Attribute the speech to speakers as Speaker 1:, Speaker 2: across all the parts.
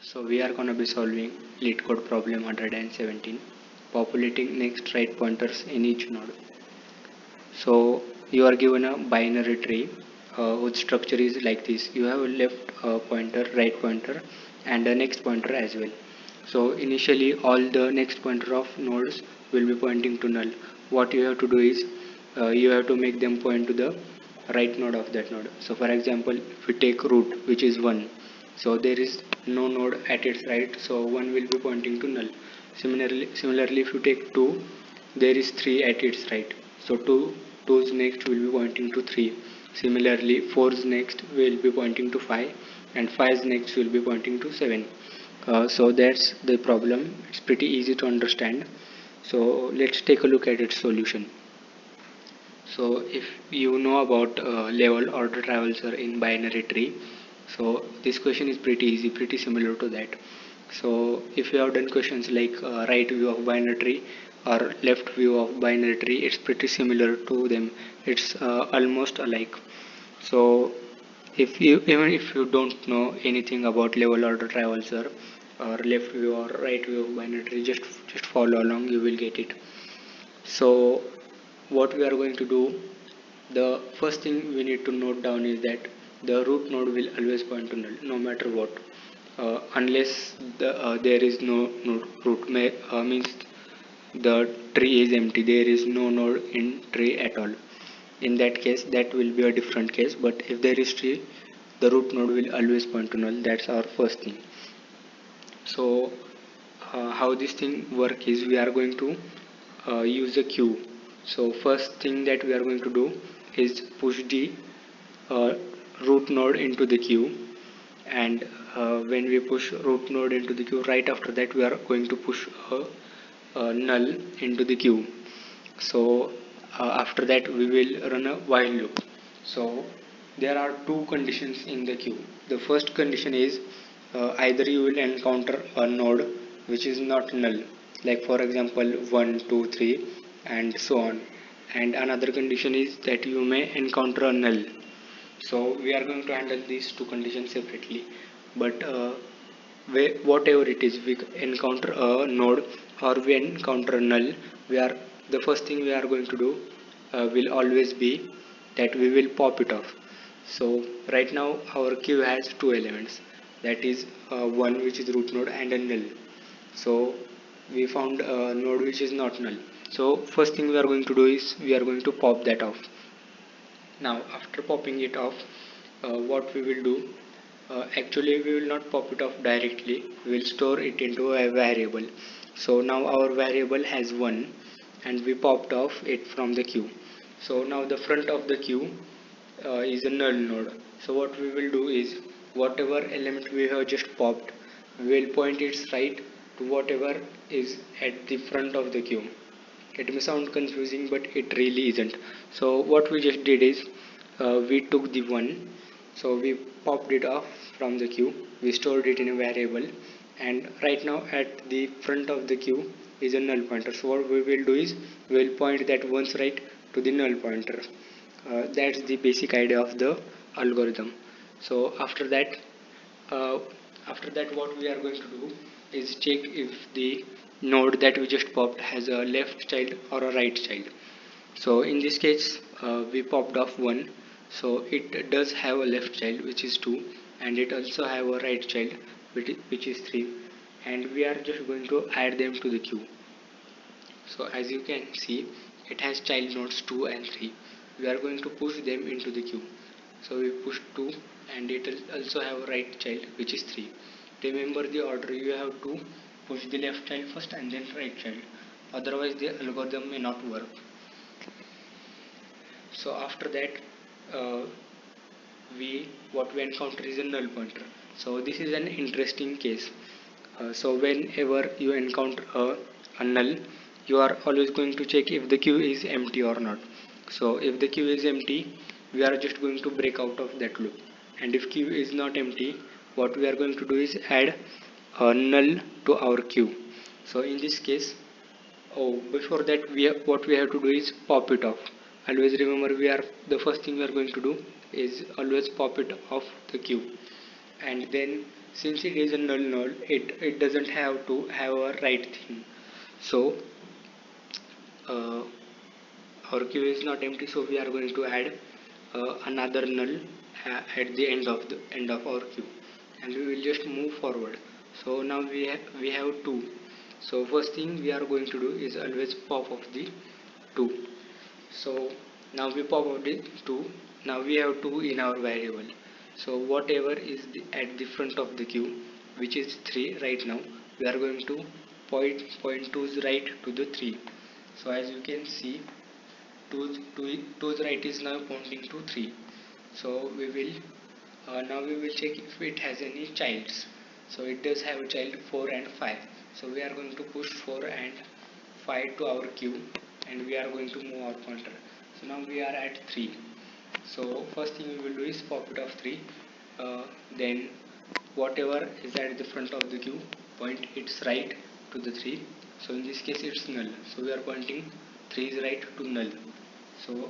Speaker 1: So we are going to be solving LeetCode problem 117, populating next right pointers in each node. So you are given a binary tree whose structure is like this. You have a left pointer, right pointer, and a next pointer as well. So initially all the next pointer of nodes will be pointing to null. What you have to do is you have to make them point to the right node of that node. So for example, if we take root, which is 1, so there is no node at its right, so 1 will be pointing to null. Similarly, if you take 2, there is 3 at its right, so 2's next will be pointing to 3. Similarly, 4's next will be pointing to 5, and 5's next will be pointing to 7. So that's the problem. It's pretty easy to understand. So let's take a look at its solution. So if you know about level order traversal in binary tree, so this question is pretty easy, pretty similar to that. So if you have done questions like right view of binary tree or left view of binary tree, it's pretty similar to them. It's almost alike. So if you even if you don't know anything about level order traversal or left view or right view of binary tree, just follow along, you will get it. So what we are going to do, the first thing we need to note down is that the root node will always point to null no matter what, unless there is no root means the tree is empty, there is no node in tree at all. In that case, that will be a different case, but if there is tree, the root node will always point to null. That's our first thing. So how this thing work is, we are going to use a queue. So first thing that we are going to do is push the uh, root node into the queue, and when we push root node into the queue, right after that we are going to push a null into the queue. So after that we will run a while loop. So there are two conditions in the queue. The first condition is either you will encounter a node which is not null, like for example 1, 2, 3 and so on, and another condition is that you may encounter a null. So we are going to handle these two conditions separately, but whatever it is, we encounter a node or we encounter a null, we are the first thing we are going to do will always be that we will pop it off. So right now our queue has two elements, that is one which is root node and a null. So we found a node which is not null. So first thing we are going to do is we are going to pop that off. Now after popping it off, what we will do, actually we will not pop it off directly, we will store it into a variable. So now our variable has 1 and we popped off it from the queue. So now the front of the queue is a null node. So what we will do is whatever element we have just popped, we will point its right to whatever is at the front of the queue. It may sound confusing, but it really isn't. So what we just did is we took the 1, so we popped it off from the queue, we stored it in a variable, and right now at the front of the queue is a null pointer. So what we will do is we will point that once right to the null pointer. That's the basic idea of the algorithm. So uh, after that what we are going to do is check if the node that we just popped has a left child or a right child. So in this case we popped off 1, so it does have a left child which is 2, and it also have a right child which is 3, and we are just going to add them to the queue. So as you can see, it has child nodes 2 and 3. We are going to push them into the queue. So we push 2 and it will also have a right child which is 3. Remember the order, you have to push the left child first and then right child. Otherwise the algorithm may not work. So after that what we encounter is a null pointer. So this is an interesting case. So whenever you encounter a null, you are always going to check if the queue is empty or not. So if the queue is empty, we are just going to break out of that loop, and if queue is not empty, what we are going to do is add a null to our queue. So in this case, before that what we have to do is pop it off. Always remember, the first thing we are going to do is always pop it off the queue, and then since it is a null node, it doesn't have to have a right thing. So uh, our queue is not empty, so we are going to add another null at the end of our queue, and we will just move forward. So now we have 2. So first thing we are going to do is always pop of the 2. So now we pop of the 2. Now we have 2 in our variable. So whatever is at the front of the queue, which is 3 right now, we are going to point 2's right to the 3. So as you can see, 2's right is now pointing to 3. So we will now we will check if it has any childs. So it does have a child 4 and 5. So we are going to push 4 and 5 to our queue, and we are going to move our pointer. So now we are at 3. So first thing we will do is pop it of 3. Then whatever is at the front of the queue, point its right to the 3. So in this case it's null. So we are pointing 3's right to null. So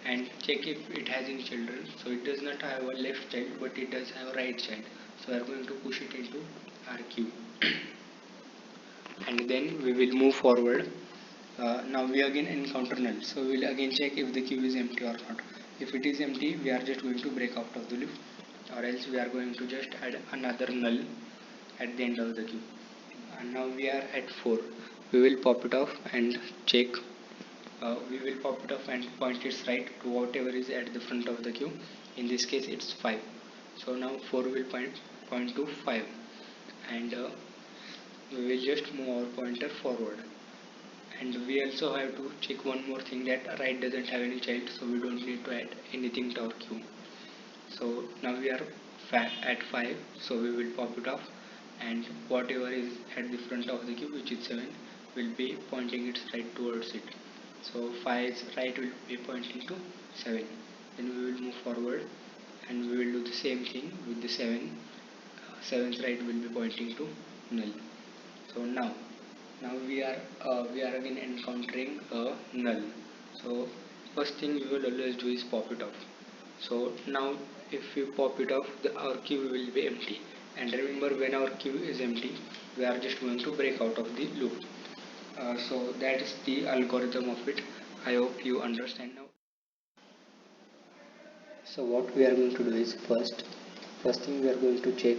Speaker 1: and check if it has any children. So it does not have a left child, but it does have a right child. So we are going to push it into our queue. And then we will move forward. Now we again encounter null, so we will again check if the queue is empty or not. If it is empty, we are just going to break out of the loop, or else we are going to just add another null at the end of the queue. And now we are at 4. We will pop it off and check. We will pop it off and point its right to whatever is at the front of the queue. In this case it's 5. So now 4 will point to 5, and we will just move our pointer forward. And we also have to check one more thing, that right doesn't have any child, so we don't need to add anything to our queue. So now we are at 5, so we will pop it off, and whatever is at the front of the queue, which is 7, will be pointing its right towards it. So 5's right will be pointing to 7. Then we will move forward, and we will do the same thing with the 7. 7's right will be pointing to null. So now we are again encountering a null. So first thing we will always do is pop it off. So now if we pop it off, our queue will be empty. And remember, when our queue is empty, we are just going to break out of the loop. So that is the algorithm of it. I hope you understand now. So what we are going to do is, first thing we are going to check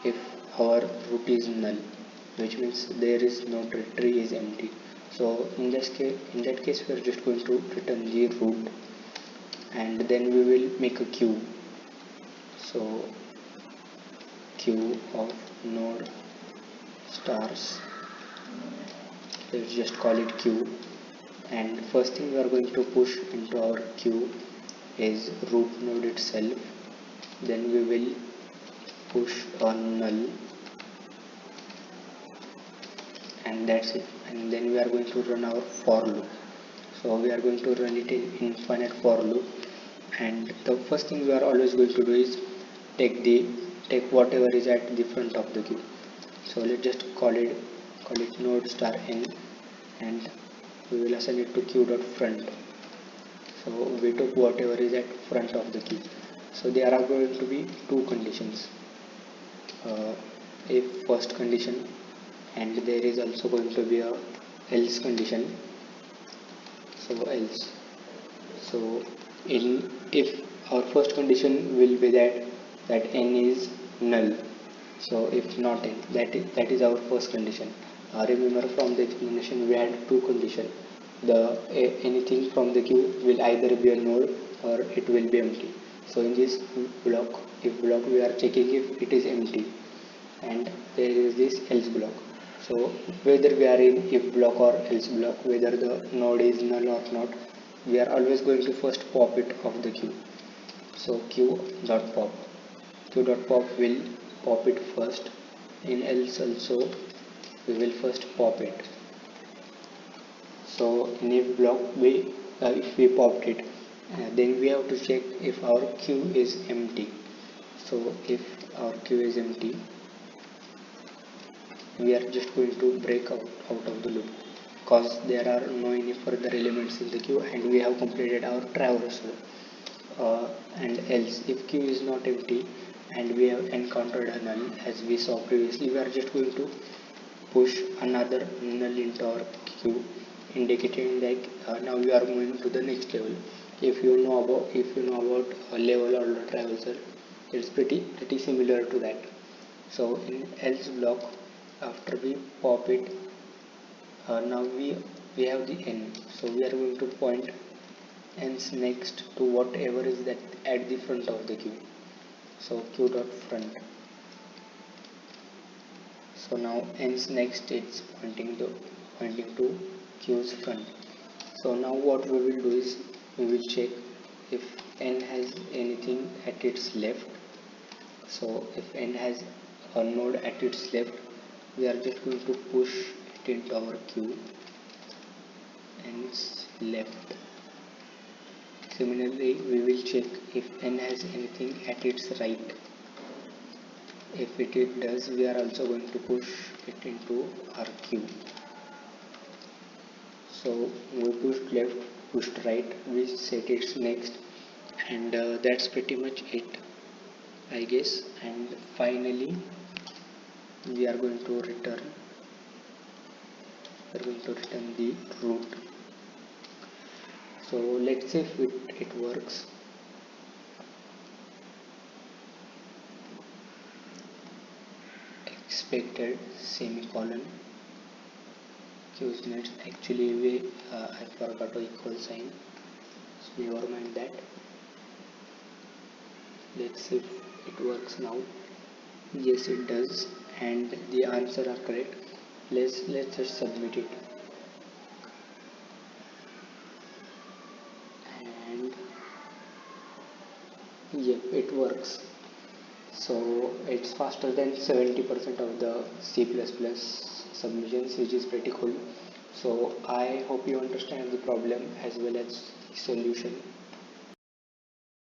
Speaker 1: if our root is null, which means there is no tree is empty. So in that case we are just going to return the root, and then we will make a queue. So queue of node stars, let's just call it queue. And first thing we are going to push into our queue is root node itself. Then we will push on null, and that's it. And then we are going to run our for loop. So we are going to run it in infinite for loop, and the first thing we are always going to do is take whatever is at the front of the queue. So let's just call it node star n, and we will assign it to queue.front. So we took whatever is at front of the queue. So there are going to be two conditions, if first condition, and there is also going to be a else condition. So else, so if our first condition will be that n is null. So if not n, that is our first condition. Remember, from the explanation we had two conditions. Anything from the queue will either be a node or it will be empty. So in this block, if block, we are checking if it is empty, and there is this else block. So whether we are in if block or else block, whether the node is null or not, we are always going to first pop it off the queue. So queue.pop will pop it first. In else also we will first pop it. So in if block, if we popped it, then we have to check if our queue is empty. So if our queue is empty, we are just going to break out of the loop, because there are no any further elements in the queue, and we have completed our traversal. And else, if queue is not empty, and we have encountered a null as we saw previously, we are just going to push another null into our queue, indicating that now we are moving to the next level. If you know about a level or a traversal, it's pretty similar to that. So in else block, after we pop it, now we have the n, so we are going to point n's next to whatever is that at the front of the queue. So queue dot front. So now n's next it's pointing to queue's front. So now what we will do is we will check if n has anything at its left. So if n has a node at its left, we are just going to push it into our queue n's left. Similarly, we will check if n has anything at its right. If it does, we are also going to push it into our queue. So we pushed left, pushed right, we set its next, and that's pretty much it, I guess. And finally we are going to return the root. So let's see if it works. Expected semicolon queues next. Actually I forgot to equal sign, so never mind that. Let's see if it works now. Yes, it does, and the answer are correct. Let's just submit it, and yep, it works. So it's faster than 70% of the C++ submissions, which is pretty cool. So I hope you understand the problem as well as the solution.